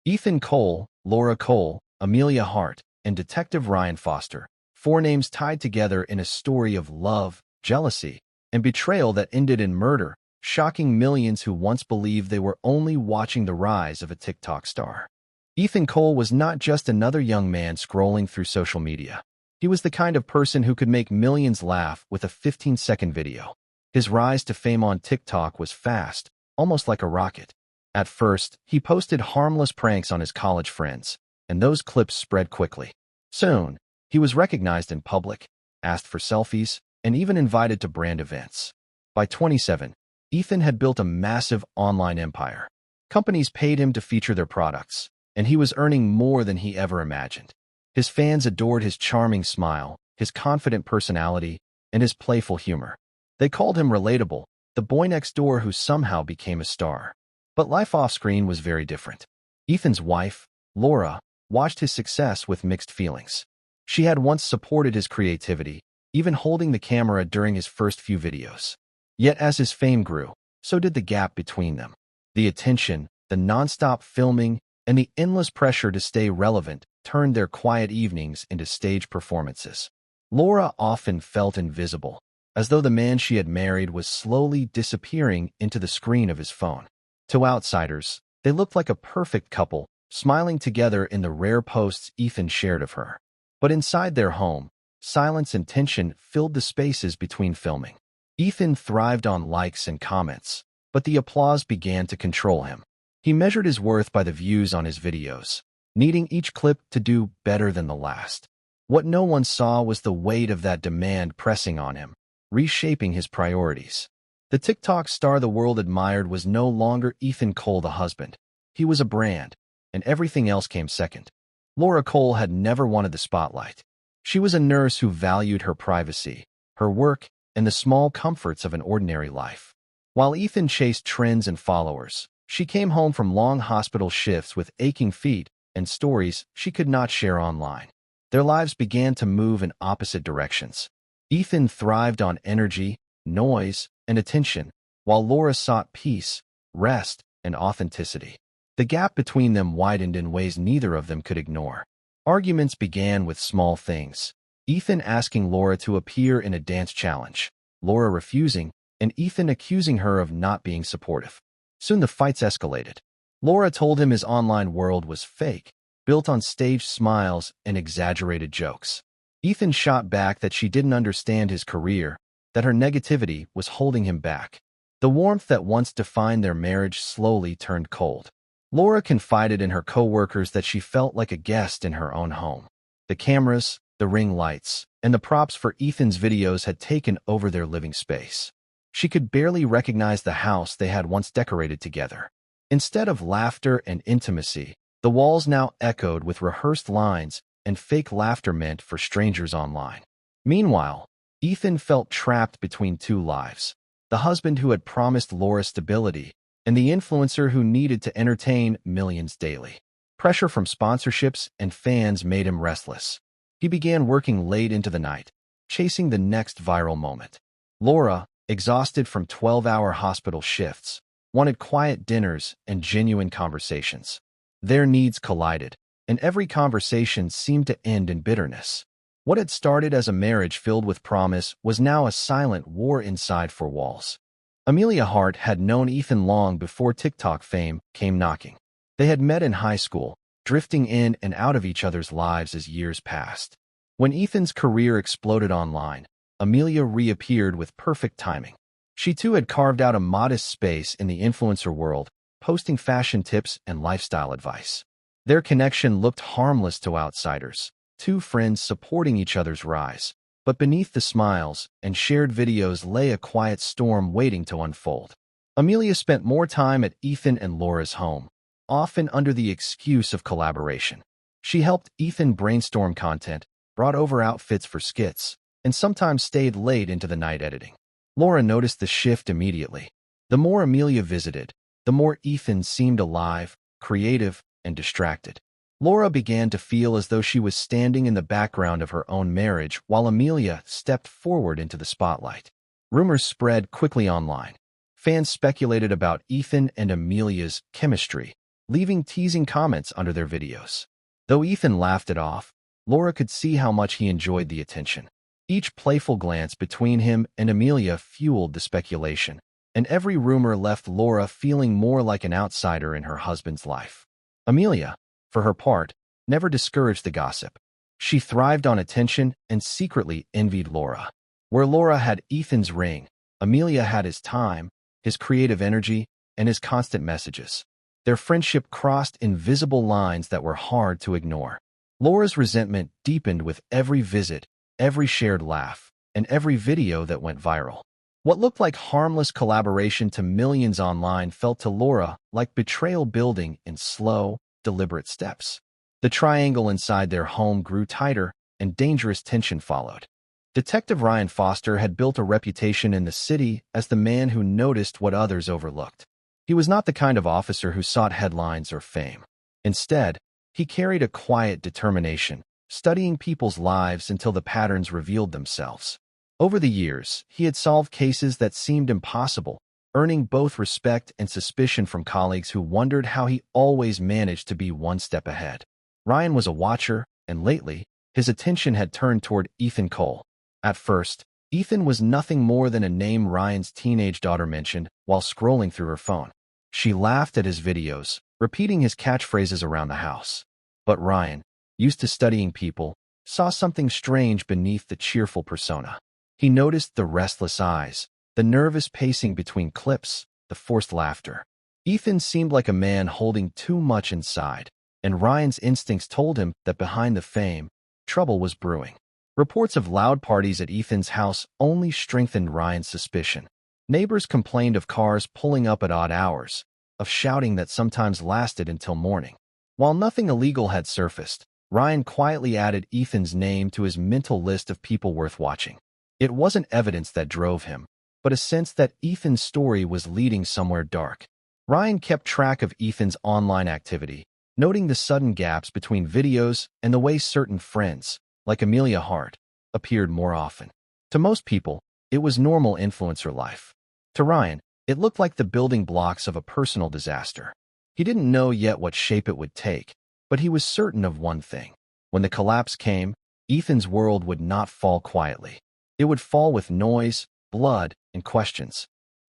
Ethan Cole, Laura Cole, Amelia Hart, and Detective Ryan Foster, four names tied together in a story of love, jealousy, and betrayal that ended in murder, shocking millions who once believed they were only watching the rise of a TikTok star. Ethan Cole was not just another young man scrolling through social media. He was the kind of person who could make millions laugh with a 15-second video. His rise to fame on TikTok was fast, almost like a rocket. At first, he posted harmless pranks on his college friends, and those clips spread quickly. Soon, he was recognized in public, asked for selfies, and even invited to brand events. By 27, Ethan had built a massive online empire. Companies paid him to feature their products, and he was earning more than he ever imagined. His fans adored his charming smile, his confident personality, and his playful humor. They called him relatable, the boy next door who somehow became a star. But life off-screen was very different. Ethan's wife, Laura, watched his success with mixed feelings. She had once supported his creativity, even holding the camera during his first few videos. Yet as his fame grew, so did the gap between them. The attention, the non-stop filming, and the endless pressure to stay relevant turned their quiet evenings into stage performances. Laura often felt invisible, as though the man she had married was slowly disappearing into the screen of his phone. To outsiders, they looked like a perfect couple, smiling together in the rare posts Ethan shared of her. But inside their home, silence and tension filled the spaces between filming. Ethan thrived on likes and comments, but the applause began to control him. He measured his worth by the views on his videos, needing each clip to do better than the last. What no one saw was the weight of that demand pressing on him, reshaping his priorities. The TikTok star the world admired was no longer Ethan Cole the husband. He was a brand, and everything else came second. Laura Cole had never wanted the spotlight. She was a nurse who valued her privacy, her work, and the small comforts of an ordinary life. While Ethan chased trends and followers, she came home from long hospital shifts with aching feet and stories she could not share online. Their lives began to move in opposite directions. Ethan thrived on energy, noise, and attention, while Laura sought peace, rest, and authenticity. The gap between them widened in ways neither of them could ignore. Arguments began with small things. Ethan asking Laura to appear in a dance challenge, Laura refusing, and Ethan accusing her of not being supportive. Soon the fights escalated. Laura told him his online world was fake, built on staged smiles and exaggerated jokes. Ethan shot back that she didn't understand his career, that her negativity was holding him back. The warmth that once defined their marriage slowly turned cold. Laura confided in her co-workers that she felt like a guest in her own home. The cameras, the ring lights, and the props for Ethan's videos had taken over their living space. She could barely recognize the house they had once decorated together. Instead of laughter and intimacy, the walls now echoed with rehearsed lines and fake laughter meant for strangers online. Meanwhile, Ethan felt trapped between two lives, the husband who had promised Laura stability and the influencer who needed to entertain millions daily. Pressure from sponsorships and fans made him restless. He began working late into the night, chasing the next viral moment. Laura, exhausted from 12-hour hospital shifts, wanted quiet dinners and genuine conversations. Their needs collided, and every conversation seemed to end in bitterness. What had started as a marriage filled with promise was now a silent war inside four walls. Amelia Hart had known Ethan long before TikTok fame came knocking. They had met in high school, drifting in and out of each other's lives as years passed. When Ethan's career exploded online, Amelia reappeared with perfect timing. She too had carved out a modest space in the influencer world, posting fashion tips and lifestyle advice. Their connection looked harmless to outsiders, two friends supporting each other's rise. But beneath the smiles and shared videos lay a quiet storm waiting to unfold. Amelia spent more time at Ethan and Laura's home, often under the excuse of collaboration. She helped Ethan brainstorm content, brought over outfits for skits, and sometimes stayed late into the night editing. Laura noticed the shift immediately. The more Amelia visited, the more Ethan seemed alive, creative, and distracted. Laura began to feel as though she was standing in the background of her own marriage while Amelia stepped forward into the spotlight. Rumors spread quickly online. Fans speculated about Ethan and Amelia's chemistry, leaving teasing comments under their videos. Though Ethan laughed it off, Laura could see how much he enjoyed the attention. Each playful glance between him and Amelia fueled the speculation, and every rumor left Laura feeling more like an outsider in her husband's life. Amelia, for her part, never discouraged the gossip. She thrived on attention and secretly envied Laura. Where Laura had Ethan's ring, Amelia had his time, his creative energy, and his constant messages. Their friendship crossed invisible lines that were hard to ignore. Laura's resentment deepened with every visit, every shared laugh, and every video that went viral. What looked like harmless collaboration to millions online felt to Laura like betrayal building in slow, deliberate steps. The triangle inside their home grew tighter, and dangerous tension followed. Detective Ryan Foster had built a reputation in the city as the man who noticed what others overlooked. He was not the kind of officer who sought headlines or fame. Instead, he carried a quiet determination, studying people's lives until the patterns revealed themselves. Over the years, he had solved cases that seemed impossible, earning both respect and suspicion from colleagues who wondered how he always managed to be one step ahead. Ryan was a watcher, and lately, his attention had turned toward Ethan Cole. At first, Ethan was nothing more than a name Ryan's teenage daughter mentioned while scrolling through her phone. She laughed at his videos, repeating his catchphrases around the house. But Ryan, used to studying people, saw something strange beneath the cheerful persona. He noticed the restless eyes, the nervous pacing between clips, the forced laughter. Ethan seemed like a man holding too much inside, and Ryan's instincts told him that behind the fame, trouble was brewing. Reports of loud parties at Ethan's house only strengthened Ryan's suspicion. Neighbors complained of cars pulling up at odd hours, of shouting that sometimes lasted until morning. While nothing illegal had surfaced, Ryan quietly added Ethan's name to his mental list of people worth watching. It wasn't evidence that drove him, but a sense that Ethan's story was leading somewhere dark. Ryan kept track of Ethan's online activity, noting the sudden gaps between videos and the way certain friends, like Amelia Hart, appeared more often. To most people, it was normal influencer life. To Ryan, it looked like the building blocks of a personal disaster. He didn't know yet what shape it would take, but he was certain of one thing. When the collapse came, Ethan's world would not fall quietly. It would fall with noise, blood, and questions.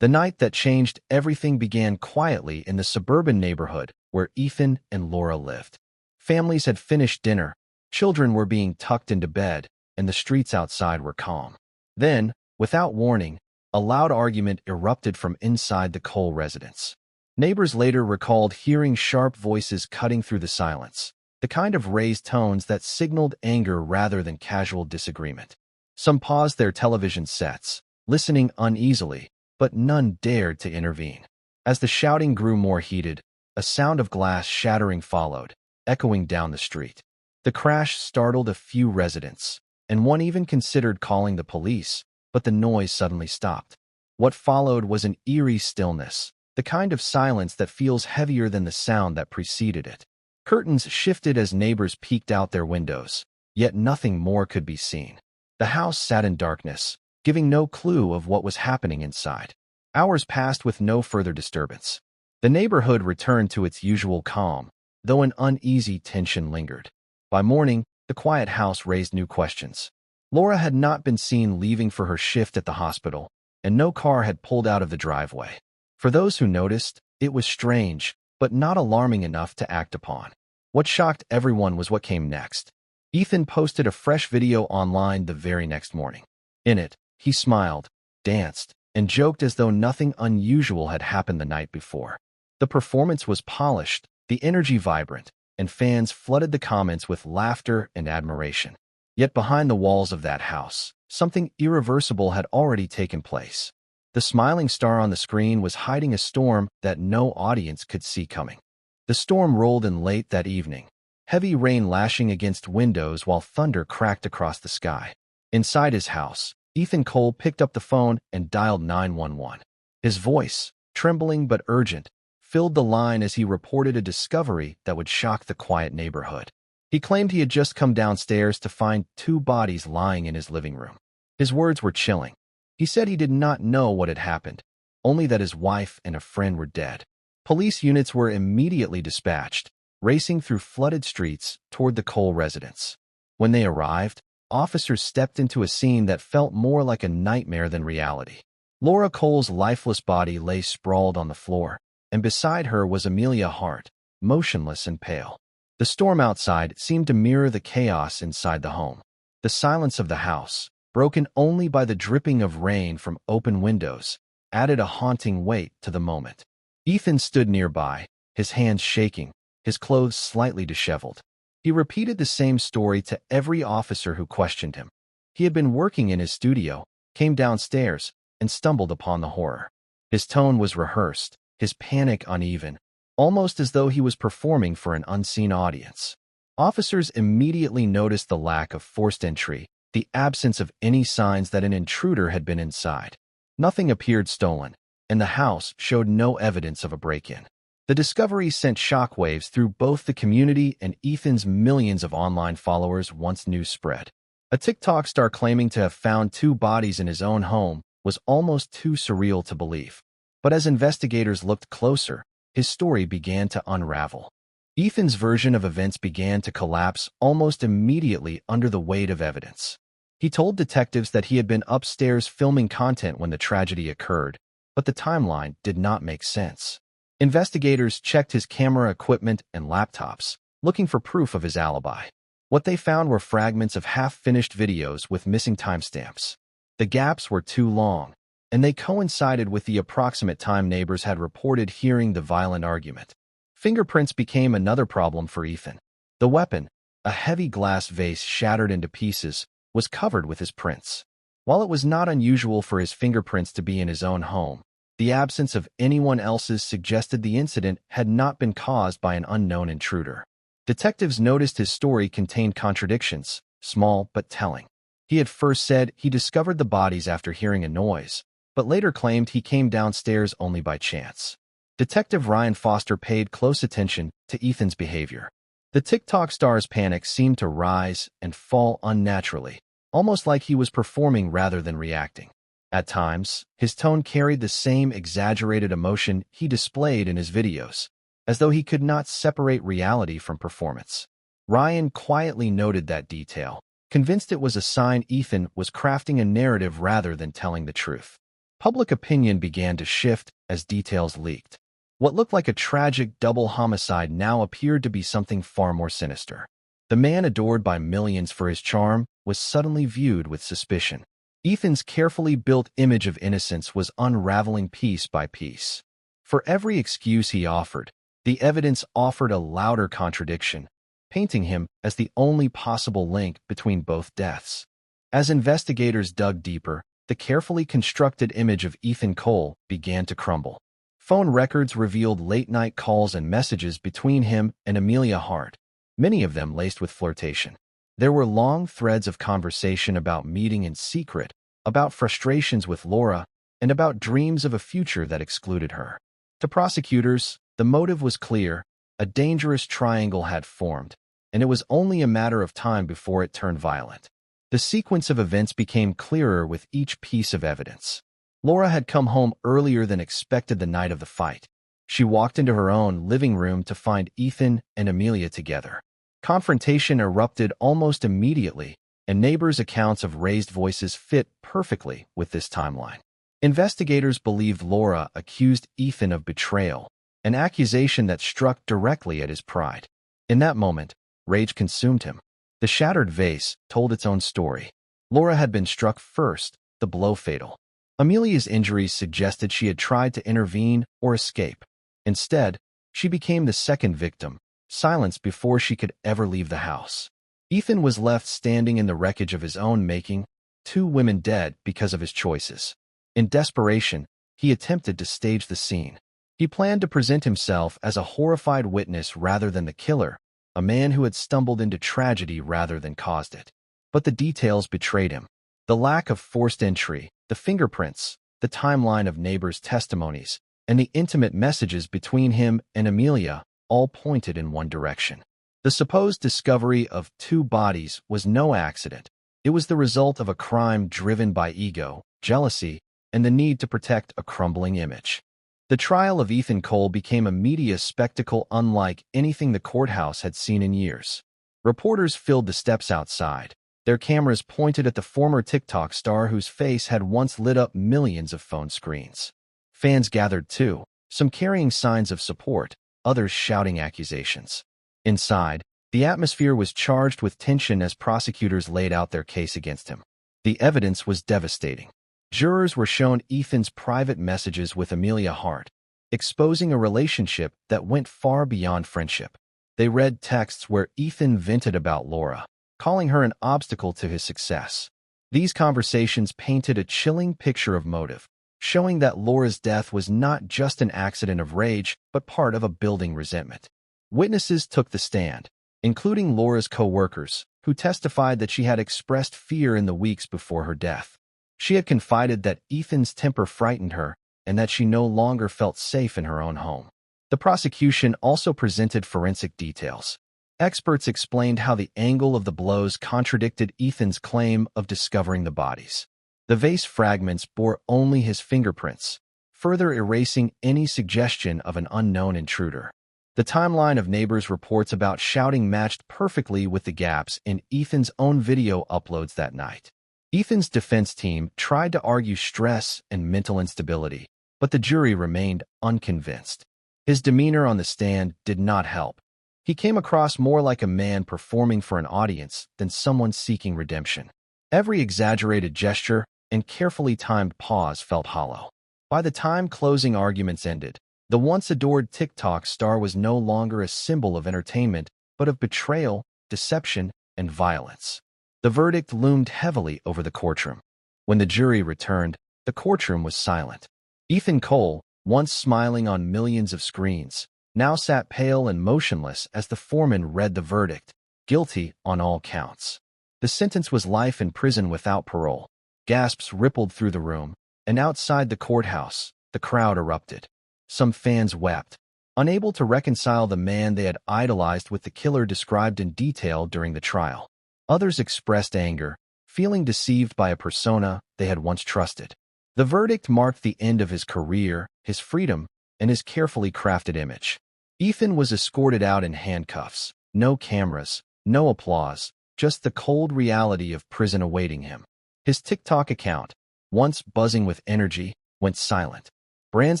The night that changed everything began quietly in the suburban neighborhood where Ethan and Laura lived. Families had finished dinner, children were being tucked into bed, and the streets outside were calm. Then, without warning, a loud argument erupted from inside the Cole residence. Neighbors later recalled hearing sharp voices cutting through the silence, the kind of raised tones that signaled anger rather than casual disagreement. Some paused their television sets, listening uneasily, but none dared to intervene. As the shouting grew more heated, a sound of glass shattering followed, echoing down the street. The crash startled a few residents, and one even considered calling the police, but the noise suddenly stopped. What followed was an eerie stillness, the kind of silence that feels heavier than the sound that preceded it. Curtains shifted as neighbors peeked out their windows, yet nothing more could be seen. The house sat in darkness, giving no clue of what was happening inside. Hours passed with no further disturbance. The neighborhood returned to its usual calm, though an uneasy tension lingered. By morning, the quiet house raised new questions. Laura had not been seen leaving for her shift at the hospital, and no car had pulled out of the driveway. For those who noticed, it was strange, but not alarming enough to act upon. What shocked everyone was what came next. Ethan posted a fresh video online the very next morning. In it, he smiled, danced, and joked as though nothing unusual had happened the night before. The performance was polished, the energy vibrant, and fans flooded the comments with laughter and admiration. Yet behind the walls of that house, something irreversible had already taken place. The smiling star on the screen was hiding a storm that no audience could see coming. The storm rolled in late that evening, heavy rain lashing against windows while thunder cracked across the sky. Inside his house, Ethan Cole picked up the phone and dialed 911. His voice, trembling but urgent, filled the line as he reported a discovery that would shock the quiet neighborhood. He claimed he had just come downstairs to find 2 bodies lying in his living room. His words were chilling. He said he did not know what had happened, only that his wife and a friend were dead. Police units were immediately dispatched, racing through flooded streets toward the Cole residence. When they arrived, officers stepped into a scene that felt more like a nightmare than reality. Laura Cole's lifeless body lay sprawled on the floor, and beside her was Amelia Hart, motionless and pale. The storm outside seemed to mirror the chaos inside the home. The silence of the house, broken only by the dripping of rain from open windows, added a haunting weight to the moment. Ethan stood nearby, his hands shaking, his clothes slightly disheveled. He repeated the same story to every officer who questioned him. He had been working in his studio, came downstairs, and stumbled upon the horror. His tone was rehearsed, his panic uneven, almost as though he was performing for an unseen audience. Officers immediately noticed the lack of forced entry, the absence of any signs that an intruder had been inside. Nothing appeared stolen, and the house showed no evidence of a break-in. The discovery sent shockwaves through both the community and Ethan's millions of online followers once news spread. A TikTok star claiming to have found 2 bodies in his own home was almost too surreal to believe. But as investigators looked closer, his story began to unravel. Ethan's version of events began to collapse almost immediately under the weight of evidence. He told detectives that he had been upstairs filming content when the tragedy occurred, but the timeline did not make sense. Investigators checked his camera equipment and laptops, looking for proof of his alibi. What they found were fragments of half-finished videos with missing timestamps. The gaps were too long, and they coincided with the approximate time neighbors had reported hearing the violent argument. Fingerprints became another problem for Ethan. The weapon, a heavy glass vase shattered into pieces, was covered with his prints. While it was not unusual for his fingerprints to be in his own home, the absence of anyone else's suggested the incident had not been caused by an unknown intruder. Detectives noticed his story contained contradictions, small but telling. He had first said he discovered the bodies after hearing a noise, but later claimed he came downstairs only by chance. Detective Ryan Foster paid close attention to Ethan's behavior. The TikTok star's panic seemed to rise and fall unnaturally, almost like he was performing rather than reacting. At times, his tone carried the same exaggerated emotion he displayed in his videos, as though he could not separate reality from performance. Ryan quietly noted that detail, convinced it was a sign Ethan was crafting a narrative rather than telling the truth. Public opinion began to shift as details leaked. What looked like a tragic double homicide now appeared to be something far more sinister. The man adored by millions for his charm was suddenly viewed with suspicion. Ethan's carefully built image of innocence was unraveling piece by piece. For every excuse he offered, the evidence offered a louder contradiction, painting him as the only possible link between both deaths. As investigators dug deeper, the carefully constructed image of Ethan Cole began to crumble. Phone records revealed late-night calls and messages between him and Amelia Hart, many of them laced with flirtation. There were long threads of conversation about meeting in secret, about frustrations with Laura, and about dreams of a future that excluded her. To prosecutors, the motive was clear: a dangerous triangle had formed, and it was only a matter of time before it turned violent. The sequence of events became clearer with each piece of evidence. Laura had come home earlier than expected the night of the fight. She walked into her own living room to find Ethan and Amelia together. Confrontation erupted almost immediately, and neighbors' accounts of raised voices fit perfectly with this timeline. Investigators believed Laura accused Ethan of betrayal, an accusation that struck directly at his pride. In that moment, rage consumed him. The shattered vase told its own story. Laura had been struck first, the blow fatal. Amelia's injuries suggested she had tried to intervene or escape. Instead, she became the second victim, silenced before she could ever leave the house. Ethan was left standing in the wreckage of his own making, 2 women dead because of his choices. In desperation, he attempted to stage the scene. He planned to present himself as a horrified witness rather than the killer, a man who had stumbled into tragedy rather than caused it. But the details betrayed him. The lack of forced entry, the fingerprints, the timeline of neighbors' testimonies, and the intimate messages between him and Amelia all pointed in one direction. The supposed discovery of 2 bodies was no accident. It was the result of a crime driven by ego, jealousy, and the need to protect a crumbling image. The trial of Ethan Cole became a media spectacle unlike anything the courthouse had seen in years. Reporters filled the steps outside, their cameras pointed at the former TikTok star whose face had once lit up millions of phone screens. Fans gathered too, some carrying signs of support, others shouting accusations. Inside, the atmosphere was charged with tension as prosecutors laid out their case against him. The evidence was devastating. Jurors were shown Ethan's private messages with Amelia Hart, exposing a relationship that went far beyond friendship. They read texts where Ethan vented about Laura, calling her an obstacle to his success. These conversations painted a chilling picture of motive, showing that Laura's death was not just an accident of rage, but part of a building resentment. Witnesses took the stand, including Laura's co-workers, who testified that she had expressed fear in the weeks before her death. She had confided that Ethan's temper frightened her and that she no longer felt safe in her own home. The prosecution also presented forensic details. Experts explained how the angle of the blows contradicted Ethan's claim of discovering the bodies. The vase fragments bore only his fingerprints, further erasing any suggestion of an unknown intruder. The timeline of neighbors' reports about shouting matched perfectly with the gaps in Ethan's own video uploads that night. Ethan's defense team tried to argue stress and mental instability, but the jury remained unconvinced. His demeanor on the stand did not help. He came across more like a man performing for an audience than someone seeking redemption. Every exaggerated gesture and carefully timed pause felt hollow. By the time closing arguments ended, the once-adored TikTok star was no longer a symbol of entertainment, but of betrayal, deception, and violence. The verdict loomed heavily over the courtroom. When the jury returned, the courtroom was silent. Ethan Cole, once smiling on millions of screens, now sat pale and motionless as the foreman read the verdict, guilty on all counts. The sentence was life in prison without parole. Gasps rippled through the room, and outside the courthouse, the crowd erupted. Some fans wept, unable to reconcile the man they had idolized with the killer described in detail during the trial. Others expressed anger, feeling deceived by a persona they had once trusted. The verdict marked the end of his career, his freedom, and his carefully crafted image. Ethan was escorted out in handcuffs, no cameras, no applause, just the cold reality of prison awaiting him. His TikTok account, once buzzing with energy, went silent. Brands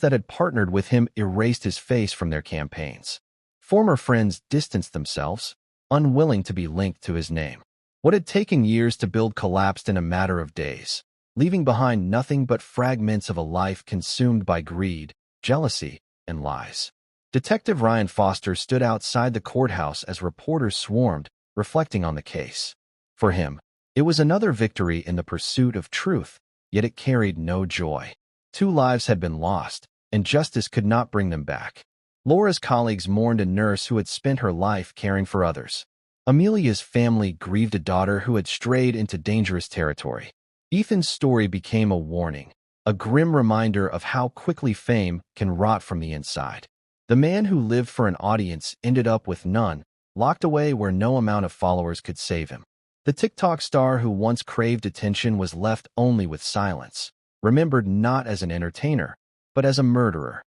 that had partnered with him erased his face from their campaigns. Former friends distanced themselves, unwilling to be linked to his name. What had taken years to build collapsed in a matter of days, leaving behind nothing but fragments of a life consumed by greed, jealousy, and lies. Detective Ryan Foster stood outside the courthouse as reporters swarmed, reflecting on the case. For him, it was another victory in the pursuit of truth, yet it carried no joy. 2 lives had been lost, and justice could not bring them back. Laura's colleagues mourned a nurse who had spent her life caring for others. Amelia's family grieved a daughter who had strayed into dangerous territory. Ethan's story became a warning, a grim reminder of how quickly fame can rot from the inside. The man who lived for an audience ended up with none, locked away where no amount of followers could save him. The TikTok star who once craved attention was left only with silence, remembered not as an entertainer, but as a murderer.